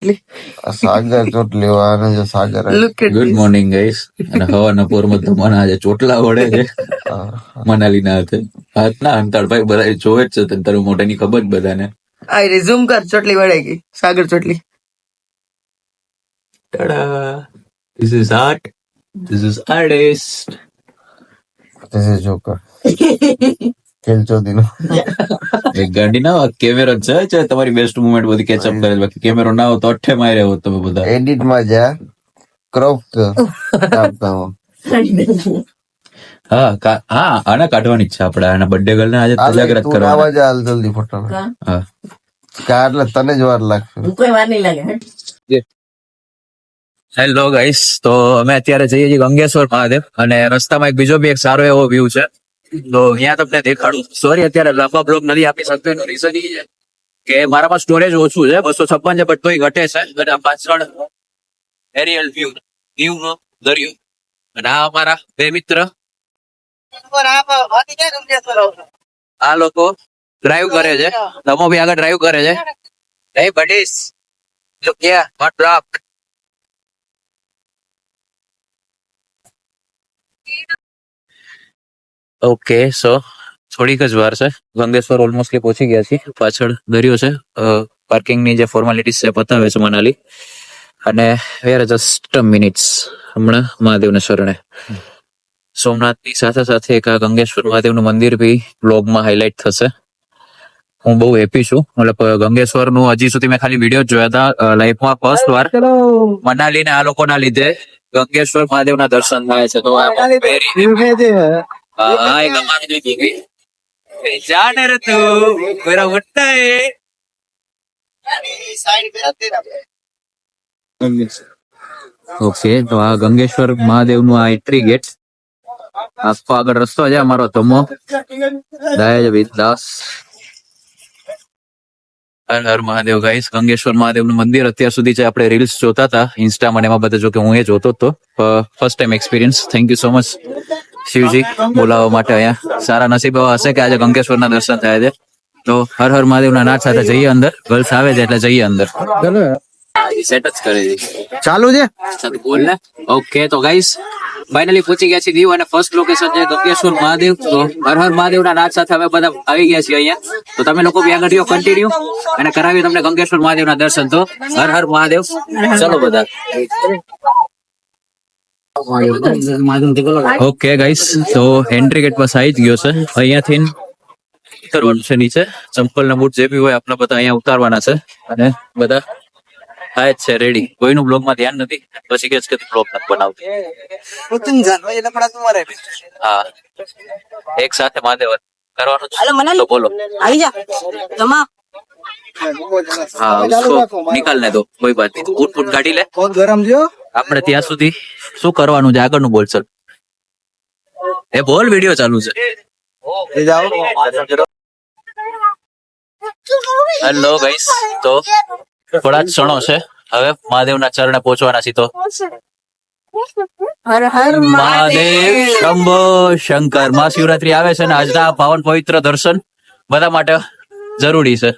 સાગર ચોટલી વાળા જો સાગર good morning guys. અને હવાના પોરમાં તો મને આજે ચોટલા વળે છે મનાલી ના હાથે. હાથના અંતરભાઈ બધા જોવે જ છે, તને તારું મોઢાની ખબર જ બધાને. આ રિઝ્યુમ કર, ચોટલી વળેગી સાગર ચોટલી. Tada, this is art, this is artist. This is joker ખેલચોદીનો એક ગાંડી ના કેમેરો છે તમારી બેસ્ટ મુમેન્ટ બધી કેચઅપ કરે, બાકી કેમેરો ના હોય તો અઠ્ઠે માર્યા હોત તમે બધા. એડિટ માં જા ક્રોપ હા આના કાઢવાની જ છે આપણે. આના બર્થડે ગર્લ ને આજે તજાગરત કરવા. આવા જા જલ્દી ફોટો. હા કા એટલે તને જ વાર લાગશે. કોઈ વાર નહીં લાગે. હેલો ગાઈસ, તો અમે અત્યારે જઈએ છીએ ગંગેશ્વર મહાદેવ, અને રસ્તામાં એક બીજો બી એક સારો એવો વ્યૂ છે, તો અહીંયા તમને દેખાડું. સોરી અત્યારે લાંબા બ્લોગ નથી આપી શકતો, એનું રીઝન એ છે કે મારામાં સ્ટોરેજ ઓછું છે, 256 છે, બટ તોય ઘટે છે. અને આ પાછળ એરિયલ વ્યૂ, દીવ નો દરિયો, અને આ અમારા બે મિત્ર. આ લોકો ડ્રાઈવ કરે છે, તમો બી આગળ ડ્રાઈવ કરે છે. એ buddies look here, what block. Okay, so થોડીક જ વાર છે, ગંગેશ્વર ઓલમોસ્ટલી પહોંચી ગયા છીએ. પાછળ દરિયો છે, પાર્કિંગની જે ફોર્માલિટીઝ છે પતાવે છે મનાલી, અને વી આર જસ્ટ મિનિટ્સ હમણાં મહાદેવના શરણે. સોમનાથની સાથે સાથે એક આ ગંગેશ્વર મહાદેવનું મંદિર બી બ્લોગમાં હાઇલાઇટ થશે. હું બહુ હેપી છું. મતલબ ગંગેશ્વરનું હજી સુધી મેં ખાલી વિડીયો જોયા હતા. લાઈફમાં ફર્સ્ટ વાર મનાલી ને આ લોકોના લીધે ગંગેશ્વર મહાદેવના દર્શન થાય છે. તો હા, એક અમારું જોઈ ગઈ જાને રે તું મેરા વટ્ટા હે. ઓકે, તો આ ગંગેશ્વર મહાદેવનું આ એન્ટ્રી ગેટ. આખો આગળ રસ્તો છે અમારો ધમો દાય વિદાસ. હર હર મહાદેવ ગાઈસ. ગંગેશ્વર મહાદેવનું મંદિર અત્યાર સુધી જે આપણે રીલ્સ જોતા હતા ઇન્સ્ટામાં એમાં બધા, જો કે હું એ જોતો હતો, first time experience. Thank you so much Shivji બોલાવવા માટે. અહીંયા સારા નસીબ એવા હશે કે આજે ગંગેશ્વરના દર્શન થાય છે. તો હર હર મહાદેવના નાદ સાથે જઈએ અંદર. ગર્લ્સ આવે છે એટલે જઈએ અંદર. સેટ જ કરી દી. ચાલુ છે. બોલ ને. ઓકે, તો ગાઈસ ફાઇનલી પહોંચી ગયા છીએ દીવ, અને ફર્સ્ટ લોકેશન છે ગંગેશ્વર મહાદેવ. તો હર હર મહાદેવના નાદ સાથે અમે બધા આવી ગયા છીએ અહીંયા. તો તમે લોકો બી આગળ રહ્યો કન્ટિન્યુ, અને કરાવી તમને ગંગેશ્વર મહાદેવના દર્શન. તો હર હર મહાદેવ. ચલો બધા. ઓકે ગાઈસ, તો એન્ટ્રી ગેટ બસ આવી જ ગયો છે. અહીંયાથી ઉતરવાનું છે નીચે. ચંપલ ના બૂટ જે બી હોય આપણે બધા અહીંયા ઉતારવાના છે, અને બધા થાય જ છે રેડી. કોઈનું બ્લોગ માં ધ્યાન નથી, પછી કે બ્લોગ નથી બનાવતું. હા, એક સાથે મહાદેવ કરવાનું છે, તો બોલો. હા, उसको निकाल ले दो, कोई बात नहीं. ऊट फूट गाड़ी ले. ગરમ જો આપણે ત્યાં સુધી શું કરવાનું છે આગળનું બોલ. ચલ એ બોલ, વિડીયો ચાલુ છે. હેલો ગાઈસ, તો થોડા જ ક્ષણો છે હવે મહાદેવના ચરણે પહોંચવાના છીએ. તો હર હર મહાદેવ શંભો શંકર. મહાશિવરાત્રી આવે છે, ને આજના પાવન પવિત્ર દર્શન બધા માટે જરૂરી છે.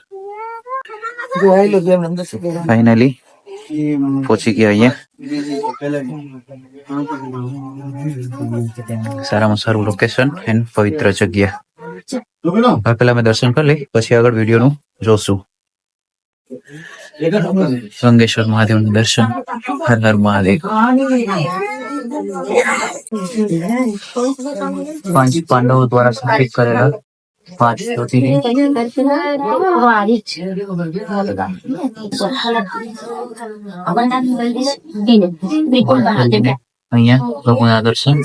ફાઇનલી પહોંચી ગયા અહીંયા. સારામાં સારું લોકેશન એન્ડ પવિત્ર જગ્યા. હવે પેલા મેં દર્શન કરી લઈ, પછી આગળ વિડીયો નું જોશું. ગંગેશ્વર મહાદેવ નું દર્શન. હર હર મહાદેવ. 5 પાંડવો દ્વારા સ્થાપિત કરેલા 5 જ્યોતિર્લિંગ. અહીંયા લોકોના દર્શન.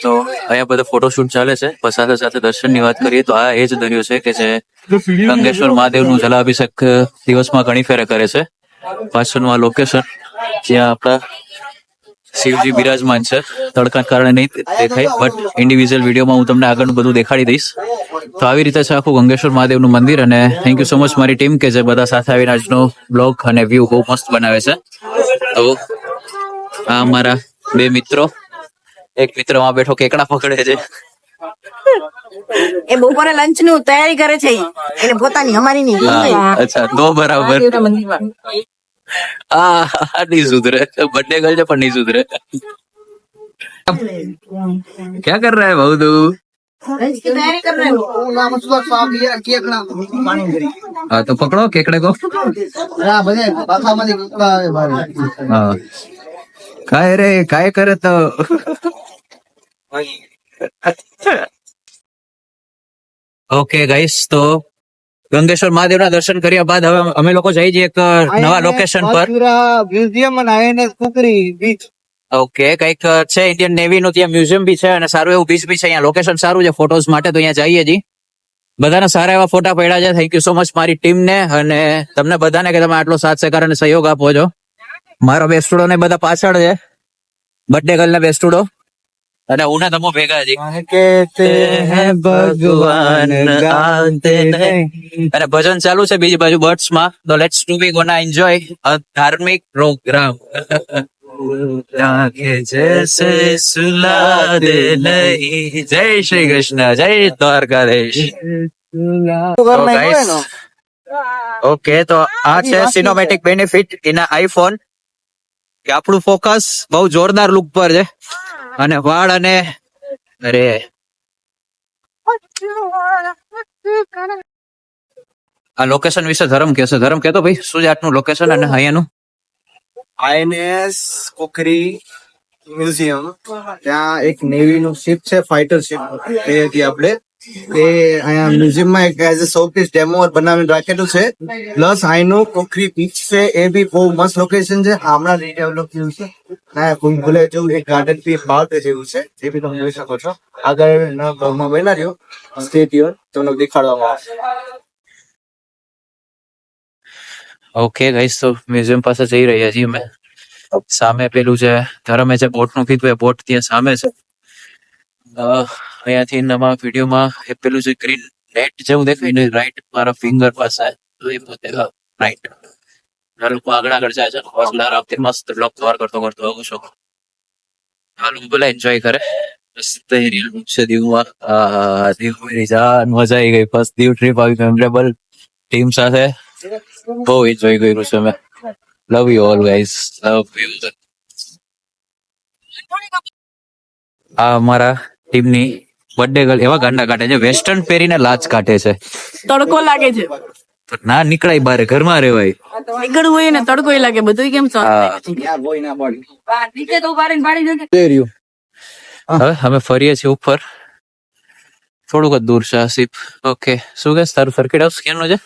તો અહીંયા બધા ફોટોશૂટ ચાલે છે, પણ સાથે સાથે દર્શનની વાત કરીએ તો આ એ જ દરિયો છે કે જે ગંગેશ્વર મહાદેવનું જલાભિષેક દિવસમાં ઘણી ફેરે કરે છે. પાછળનું આ લોકેશન જ્યાં આપણા શિવજી બિરાજમાન છે. તડકા કારણે નહીં દેખાય, બટ ઇન્ડિવિજ્યુઅલ વિડીયોમાં હું તમને આગળનું બધું દેખાડી દઈશ. તો આવી રીતે છે આખું ગંગેશ્વર મહાદેવનું મંદિર. અને થેન્ક યુ સો મચ મારી ટીમ કે જે બધા સાથે આવીને આજનો બ્લોગ અને વ્યૂ બહુ મસ્ત બનાવે છે. તો આ અમારા બે મિત્રો. એક મિત્ર માં બેઠો કેકડા પકડે છે, એ બપોરે લંચ નું તૈયારી કરે છે એટલે પોતાની અમારી ની હા, અચ્છા તો બરાબર આ નહીં સુધરે બर्थडे गर्ल છે પણ નહીં સુધરે क्या कर रहा है भाऊ तू લંચ की तैयारी कर रहे हो हाँ तो पकड़ो केकड़े को हाँ काय रे काय करे तो ઓકે ગાઈસ તો ગંગેશ્વર મહાદેવના દર્શન કર્યા બાદ હવે અમે લોકો જઈ જઈએ એક નવા લોકેશન પર મ્યુઝિયમ અને આઈએનએસ કુકરી બીચ ઓકે કઈક છે ઇન્ડિયન નેવી નું ત્યાં મ્યુઝિયમ બી છે અને સારું એવું બીચ બી છે અહીંયા લોકેશન સારું છે ફોટોઝ માટે તો અહીંયા જઈએ જી બધાના સારા એવા ફોટા પડ્યા છે થેન્ક યુ સો મચ મારી ટીમને અને તમને બધાને કે તમે આટલો સાથ સહકાર અને સહયોગ આપો છો મારો બેસ્ટુડો ને બધા પાછળ છે બર્થડે ગર્લ ના બેસ્ટુડો અને હું ને તમો ભેગા જી કહેતે હૈ ભગવાન આતે નહીં અને ભજન ચાલુ છે બીજી બાજુ બર્ડ્સ માં તો let's to be gonna enjoy a ધાર્મિક પ્રોગ્રામ કે જૈસે સુલા દે નહીં જય શ્રી કૃષ્ણ જય દ્વારકાધીશ ઓકે તો આ છે સિનેમેટિક બેનિફિટ ઇન આઈફોન કે આપણું ફોકસ બહુ જોરદાર લુક પર છે અને વાળ અને અરે આ લોકેશન વિશે ધર્મ કેતો ભાઈ શું છે આટલું લોકેશન અને અહીંયાનું આઈએનએસ કુકરી મ્યુઝિયમ ત્યાં એક નેવી નું શિપ છે ફાઇટર શિપ એ હતી આપણે એ અહીંયા મ્યુઝિયમ માં એક એઝ અ શોપીસ ડેમો બનાવીને રાખેલું છે પ્લસ અહીંનું કુકરી બીચ છે એ બી બહુ મસ્ત લોકેશન છે હમણાં રીડેવલપ થયું છે ના ભૂલે જેવું એક ગાર્ડન બી બાર જેવું છે એ બી તમે જોઈ શકો છો આગળ ભાગમાં બના રહ્યો સ્ટેટ્યુ તમને દેખાડવામાં આવશે ઓકે ગાઈસ તો મ્યુઝિયમ પાસે જઈ રહ્યા છીએ અમે સામે પેલું છે ધરમે જે બોટ નું કીધું એ બોટ ત્યાં સામે છે અહીંયાથી નવા વિડીયોમાં એ પેલું જે ગ્રીન નેટ જેવું દેખાય ને રાઈટ મારા ફિંગર પાસે તો એ પોતે રાઈટ લોકો આગળ જાય છે હોસલા આપતી મસ્ત બ્લોગ કવર કરતો આવું છું હાલ પેલા એન્જોય કરે મસ્ત એરિયા છે દીવમાં દીવ મેરી જાન મજા આવી ગઈ ફર્સ્ટ દીવ ટ્રીપ આવી મેમરેબલ ટીમ સાથે બહુ એન્જોય કર્યું છે મેં love you all guys love you આ અમારા ટીમની બર્થડે ગર્લ એવા ગાંડા કાઢે છે વેસ્ટર્ન પહેરીને લાચ કાઢે છે તડકો લાગે છે તો ના નીકળાય બારે ઘરમાં રહેવાય નીકળવું હોય ને તડકો લાગે બધું કેમ નીચે તો ઉભા રહીને પાડી જશે હવે અમે ફરીએ છીએ ઉપર થોડુંક જ દૂર છે આસિફ ઓકે શું કે તારું સર્કિટ હાઉસ ક્યાંનું છે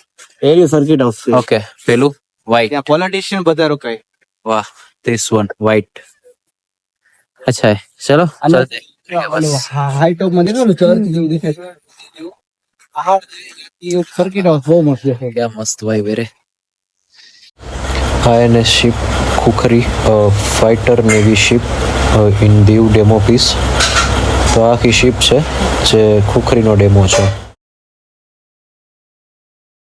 એરિયો સર્કિટ હાઉસ છે ઓકે પેલું વ્હાઈટ ત્યાં પોલિટિશિયન બધા રોકાય વાહ ધીસ વન વ્હાઈટ અચ્છા ચલો હાઈ ટોપ માં દેખો ચર્ચ જેવું દેખાય સર્કિટ હાઉસ બહુ મસ્ત દેખાય क्या मस्त भाई मेरे INS ship Kukri, a fighter navy ship in Diu demo piece. તો આખી શિપ છે જે ખુખરીનો ડેમો છે.